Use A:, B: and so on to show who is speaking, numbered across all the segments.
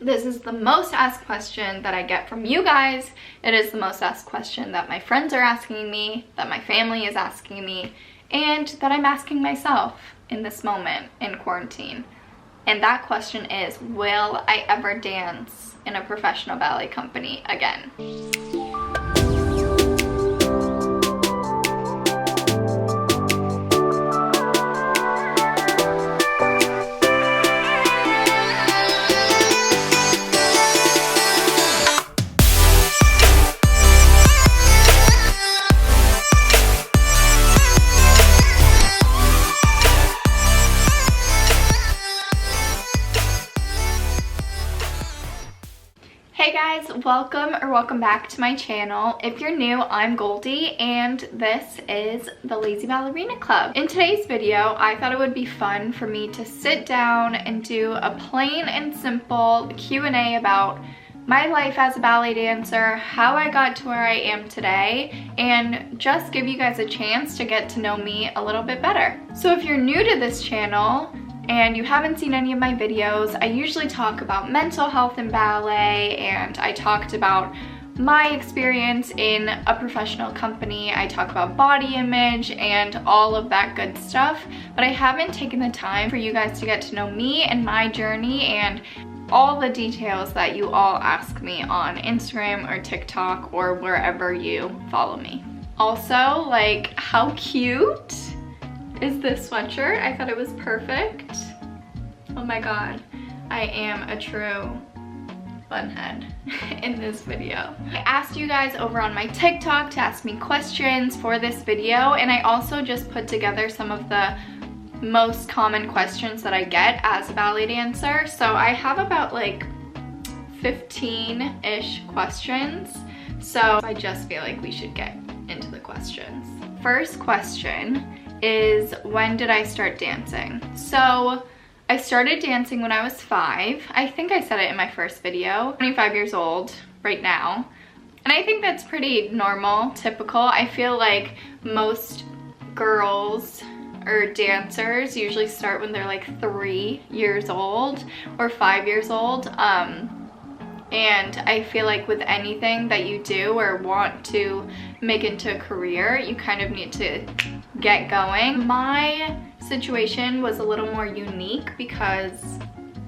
A: This is the most asked question that I get from you guys. It is the most asked question that my friends are asking me, that my family is asking me, and that I'm asking myself in this moment in quarantine. And that question is, will I ever dance in a professional ballet company again? Hey guys, welcome back to my channel. If you're new, I'm Goldie and this is the Lazy Ballerina Club. In today's video, I thought it would be fun for me to sit down and do a plain and simple Q&A about my life as a ballet dancer, how I got to where I am today, and just give you guys a chance to get to know me a little bit better. So if you're new to this channel, and you haven't seen any of my videos, I usually talk about mental health in ballet, and I talked about my experience in a professional company. I talk about body image and all of that good stuff, but I haven't taken the time for you guys to get to know me and my journey and all the details that you all ask me on Instagram or TikTok or wherever you follow me. Also, like, how cute is this sweatshirt? I thought it was perfect. Oh my god, I am a true bunhead in this video. I asked you guys over on my TikTok to ask me questions for this video, and I also just put together some of the most common questions that I get as a ballet dancer. So I have about like 15-ish questions. So I just feel like we should get into the questions. First question is, when did I start dancing? So I started dancing when I was 5. I think I said it in my first video. 25 years old right now. And I think that's pretty normal, typical. I feel like most girls or dancers usually start when they're like 3 years old or 5 years old. And I feel like with anything that you do or want to make into a career, you kind of need to get going. My situation was a little more unique because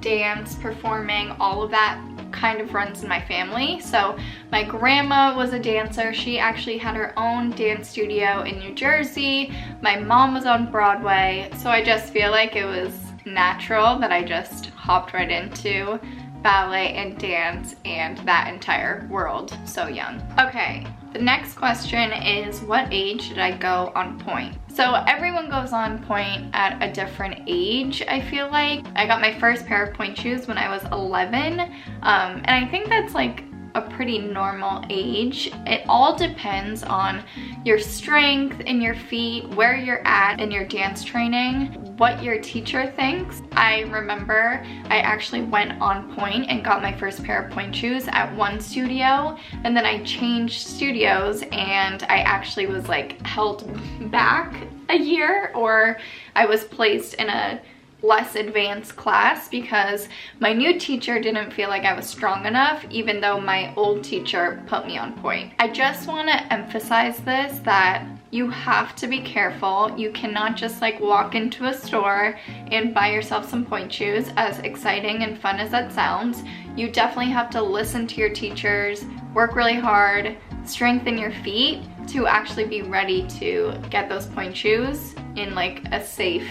A: dance, performing, all of that kind of runs in my family. So my grandma was a dancer. She actually had her own dance studio in New Jersey. My mom was on Broadway. So I just feel like it was natural that I just hopped right into ballet and dance and that entire world so young. Okay, the next question is, what age did I go on pointe? So everyone goes on pointe at a different age, I feel like. I got my first pair of pointe shoes when I was 11, and I think that's like a pretty normal age. It all depends on your strength in your feet, where you're at in your dance training, what your teacher thinks. I remember I actually went on pointe and got my first pair of pointe shoes at one studio, and then I changed studios and I actually was like held back a year, or I was placed in a less advanced class because my new teacher didn't feel like I was strong enough, even though my old teacher put me on pointe. I just want to emphasize this, that you have to be careful. You cannot just like walk into a store and buy yourself some pointe shoes, as exciting and fun as that sounds. You definitely have to listen to your teachers, work really hard, strengthen your feet to actually be ready to get those pointe shoes in like a safe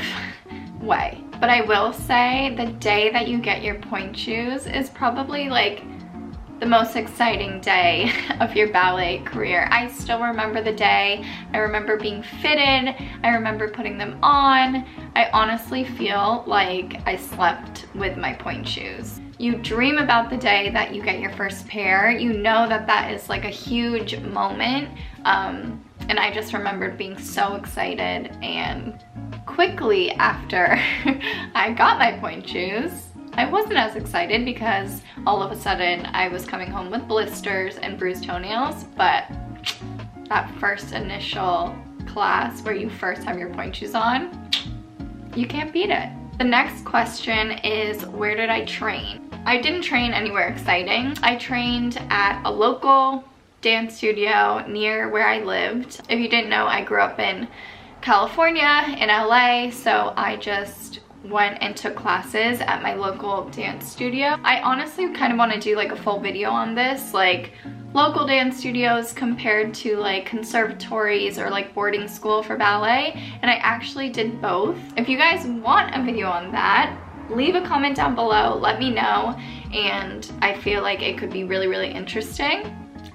A: way. But I will say the day that you get your pointe shoes is probably like the most exciting day of your ballet career. I still remember the day. I remember being fitted. I remember putting them on. I honestly feel like I slept with my pointe shoes. You dream about the day that you get your first pair. You know that that is like a huge moment. And I just remembered being so excited, and quickly after I got my pointe shoes, I wasn't as excited because all of a sudden I was coming home with blisters and bruised toenails, but that first initial class where you first have your pointe shoes on, you can't beat it. The next question is, where did I train? I didn't train anywhere exciting. I trained at a local dance studio near where I lived. If you didn't know, I grew up in California, in LA, so I just went and took classes at my local dance studio. I honestly kind of want to do like a full video on this, like local dance studios compared to like conservatories or like boarding school for ballet, and I actually did both. If you guys want a video on that, leave a comment down below, let me know, and I feel like it could be really, really interesting.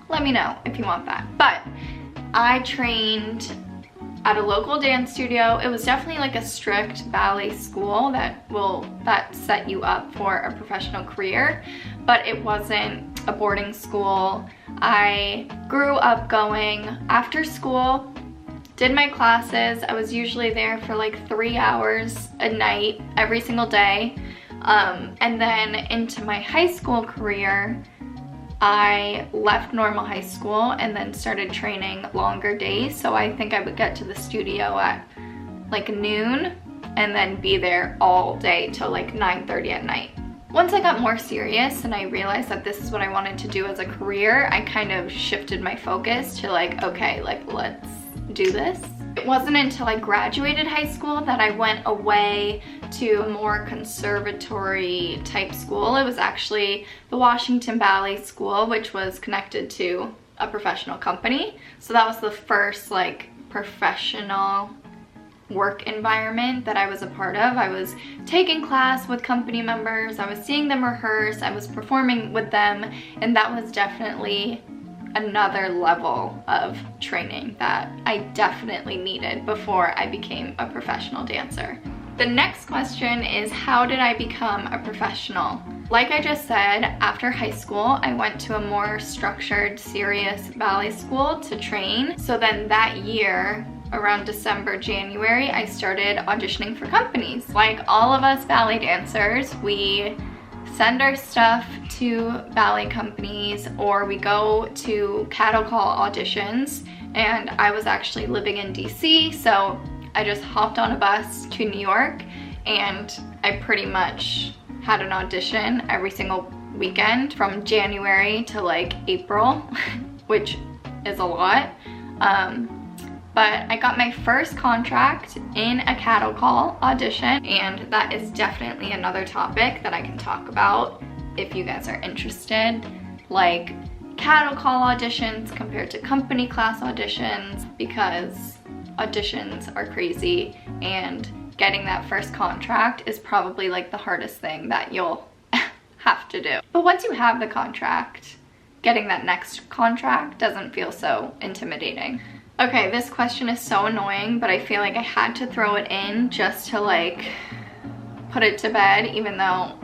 A: Let me know if you want that. But I trained at a local dance studio. It was definitely like a strict ballet school that set you up for a professional career, but it wasn't a boarding school. I grew up going after school, did my classes. I was usually there for like 3 hours a night every single day. And then into my high school career, I left normal high school and then started training longer days. So I think I would get to the studio at like noon and then be there all day till like 9:30 at night. Once I got more serious and I realized that this is what I wanted to do as a career, I kind of shifted my focus to like, okay, like let's do this. It wasn't until I graduated high school that I went away to a more conservatory type school. It was actually the Washington Ballet School, which was connected to a professional company. So that was the first like professional work environment that I was a part of. I was taking class with company members, I was seeing them rehearse, I was performing with them, and that was definitely another level of training that I definitely needed before I became a professional dancer. The next question is, how did I become a professional? Like I just said, after high school, I went to a more structured, serious ballet school to train. So then that year, around December, January, I started auditioning for companies. Like all of us ballet dancers, we send our stuff to ballet companies or we go to cattle call auditions, and I was actually living in DC, so I just hopped on a bus to New York and I pretty much had an audition every single weekend from January to like April, which is a lot. But I got my first contract in a cattle call audition, and that is definitely another topic that I can talk about if you guys are interested. Like cattle call auditions compared to company class auditions, because auditions are crazy and getting that first contract is probably like the hardest thing that you'll have to do. But once you have the contract, getting that next contract doesn't feel so intimidating. Okay, this question is so annoying, but I feel like I had to throw it in just to like put it to bed, even though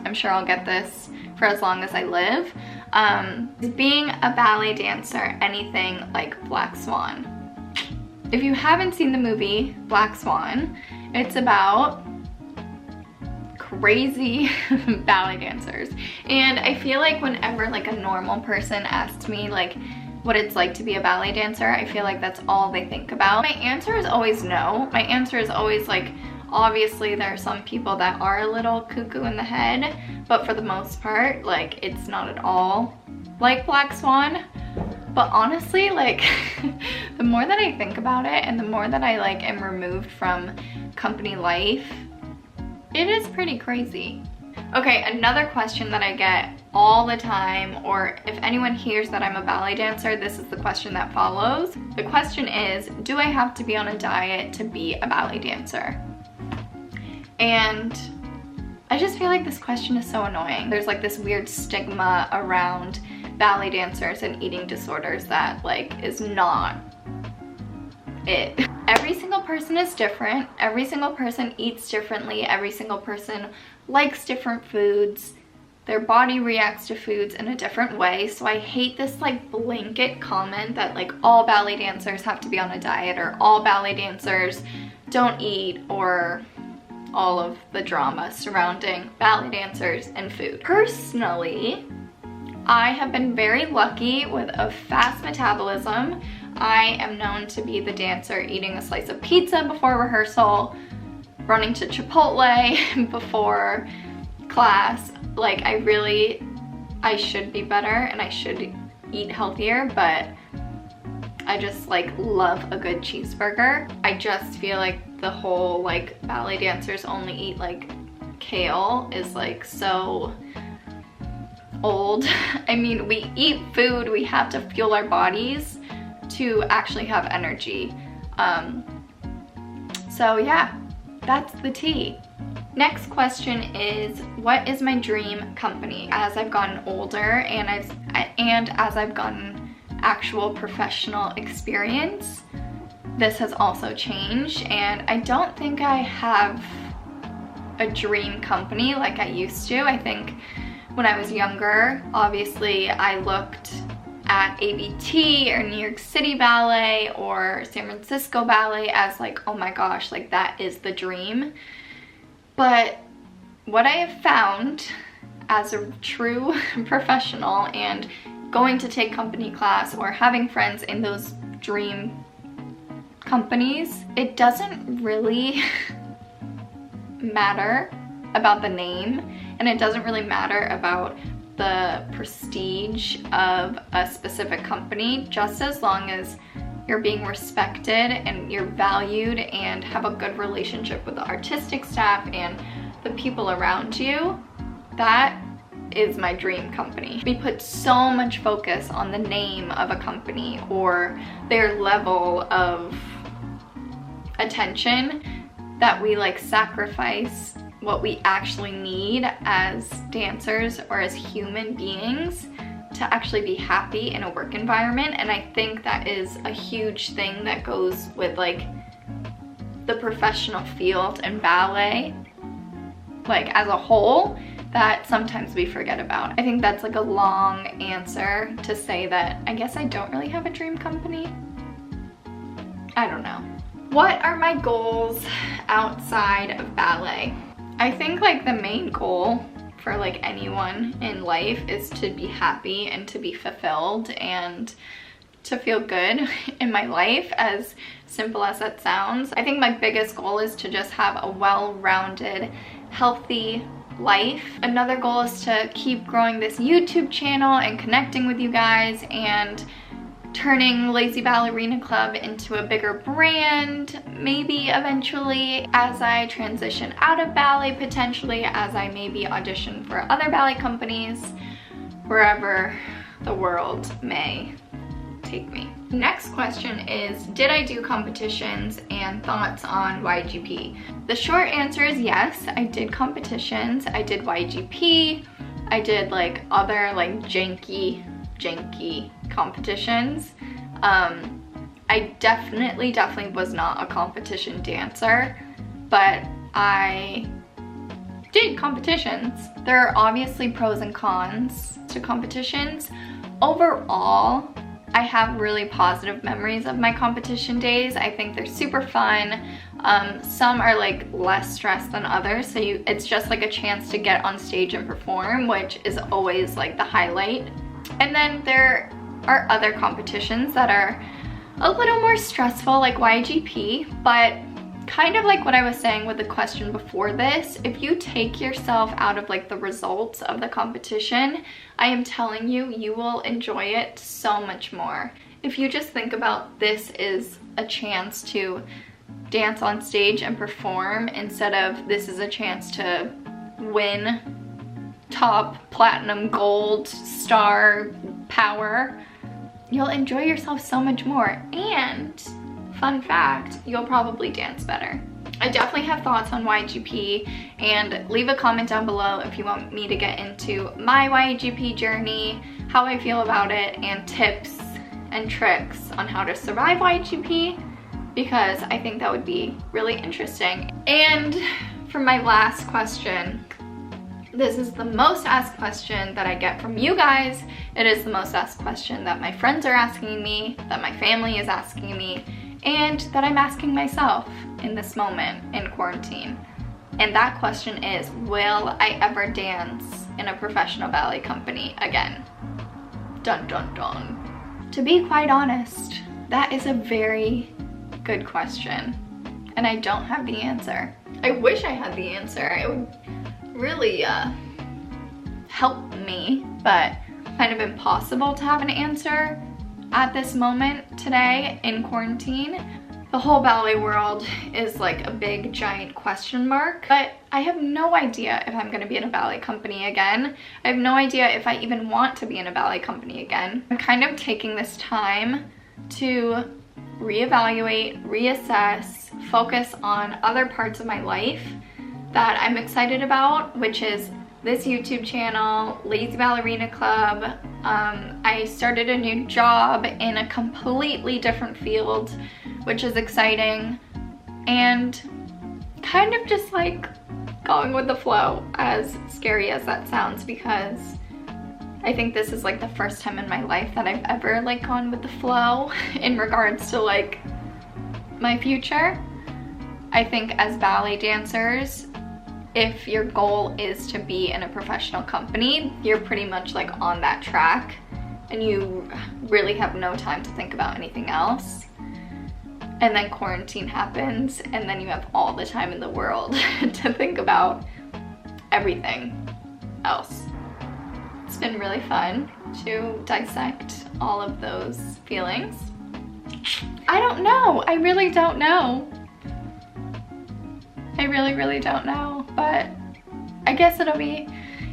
A: I'm sure I'll get this for as long as I live. Is being a ballet dancer anything like Black Swan? If you haven't seen the movie Black Swan, it's about crazy ballet dancers. And I feel like whenever like a normal person asks me like what it's like to be a ballet dancer, I feel like that's all they think about. My answer is always no. My answer is always like, obviously there are some people that are a little cuckoo in the head, but for the most part, like it's not at all like Black Swan. But honestly, like the more that I think about it and the more that I like am removed from company life, it is pretty crazy. Okay, another question that I get all the time, or if anyone hears that I'm a ballet dancer, this is the question that follows. The question is, do I have to be on a diet to be a ballet dancer? And I just feel like this question is so annoying. There's like this weird stigma around ballet dancers and eating disorders that like is not it. Every single person is different. Every single person eats differently. Every single person likes different foods. Their body reacts to foods in a different way. So I hate this like blanket comment that like all ballet dancers have to be on a diet, or all ballet dancers don't eat, or all of the drama surrounding ballet dancers and food. Personally, I have been very lucky with a fast metabolism. I am known to be the dancer eating a slice of pizza before rehearsal, running to Chipotle before class. Like I should be better and I should eat healthier, but I just like love a good cheeseburger. I just feel like the whole like ballet dancers only eat like kale is like so old. I mean, we eat food, we have to fuel our bodies to actually have energy. So yeah, that's the tea. Next question is, what is my dream company? As I've gotten older and as I've gotten actual professional experience, this has also changed, and I don't think I have a dream company like I used to. I think when I was younger, obviously I looked at ABT or New York City Ballet or San Francisco Ballet as like, oh my gosh, like that is the dream. But what I have found as a true professional and going to take company class or having friends in those dream companies, it doesn't really matter about the name, and it doesn't really matter about the prestige of a specific company, just as long as you're being respected and you're valued and have a good relationship with the artistic staff and the people around you. That is my dream company. We put so much focus on the name of a company or their level of attention that we like sacrifice what we actually need as dancers or as human beings to actually be happy in a work environment. And I think that is a huge thing that goes with like the professional field and ballet, like as a whole, that sometimes we forget about. I think that's like a long answer to say that I guess I don't really have a dream company. I don't know. What are my goals outside of ballet? I think like the main goal for like anyone in life is to be happy and to be fulfilled and to feel good in my life, as simple as that sounds. I think my biggest goal is to just have a well-rounded, healthy life. Another goal is to keep growing this YouTube channel and connecting with you guys and turning Lazy Ballerina Club into a bigger brand, maybe eventually as I transition out of ballet, potentially as I maybe audition for other ballet companies, wherever the world may take me. Next question is, did I do competitions and thoughts on YGP? The short answer is yes, I did competitions. I did YGP, I did like other like janky competitions. I definitely was not a competition dancer, but I did competitions. There are obviously pros and cons to competitions. Overall, I have really positive memories of my competition days. I think they're super fun. Some are like less stressed than others, so it's just like a chance to get on stage and perform, which is always like the highlight. And then there are other competitions that are a little more stressful, like YGP, but kind of like what I was saying with the question before this, if you take yourself out of like the results of the competition, I am telling you, you will enjoy it so much more. If you just think about this is a chance to dance on stage and perform instead of this is a chance to win top platinum gold star power, you'll enjoy yourself so much more. And fun fact, you'll probably dance better. I definitely have thoughts on YGP, and leave a comment down below if you want me to get into my YGP journey, how I feel about it, and tips and tricks on how to survive YGP, because I think that would be really interesting. And for my last question, this is the most asked question that I get from you guys. It is the most asked question that my friends are asking me, that my family is asking me, and that I'm asking myself in this moment in quarantine. And that question is, will I ever dance in a professional ballet company again? Dun dun dun. To be quite honest, that is a very good question, and I don't have the answer. I wish I had the answer. It would really help me, but kind of impossible to have an answer at this moment today in quarantine. The whole ballet world is like a big giant question mark, but I have no idea if I'm gonna be in a ballet company again. I have no idea if I even want to be in a ballet company again. I'm kind of taking this time to reevaluate, reassess, focus on other parts of my life that I'm excited about, which is this YouTube channel, Lazy Ballerina Club. I started a new job in a completely different field, which is exciting, and kind of just like going with the flow, as scary as that sounds, because I think this is like the first time in my life that I've ever like gone with the flow in regards to like my future. I think as ballet dancers, if your goal is to be in a professional company, you're pretty much like on that track and you really have no time to think about anything else. And then quarantine happens and then you have all the time in the world to think about everything else. It's been really fun to dissect all of those feelings. I don't know. I really don't know. I really don't know, but I guess it'll be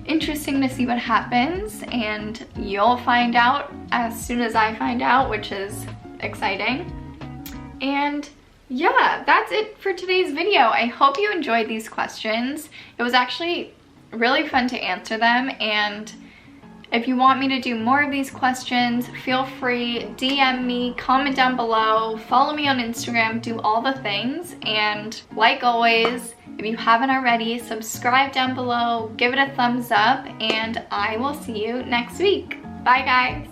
A: interesting to see what happens, and you'll find out as soon as I find out, which is exciting. And yeah, that's it for today's video. I hope you enjoyed these questions. It was actually really fun to answer them, and if you want me to do more of these questions, feel free, DM me, comment down below, follow me on Instagram, do all the things. And like always, if you haven't already, subscribe down below, give it a thumbs up, and I will see you next week. Bye guys.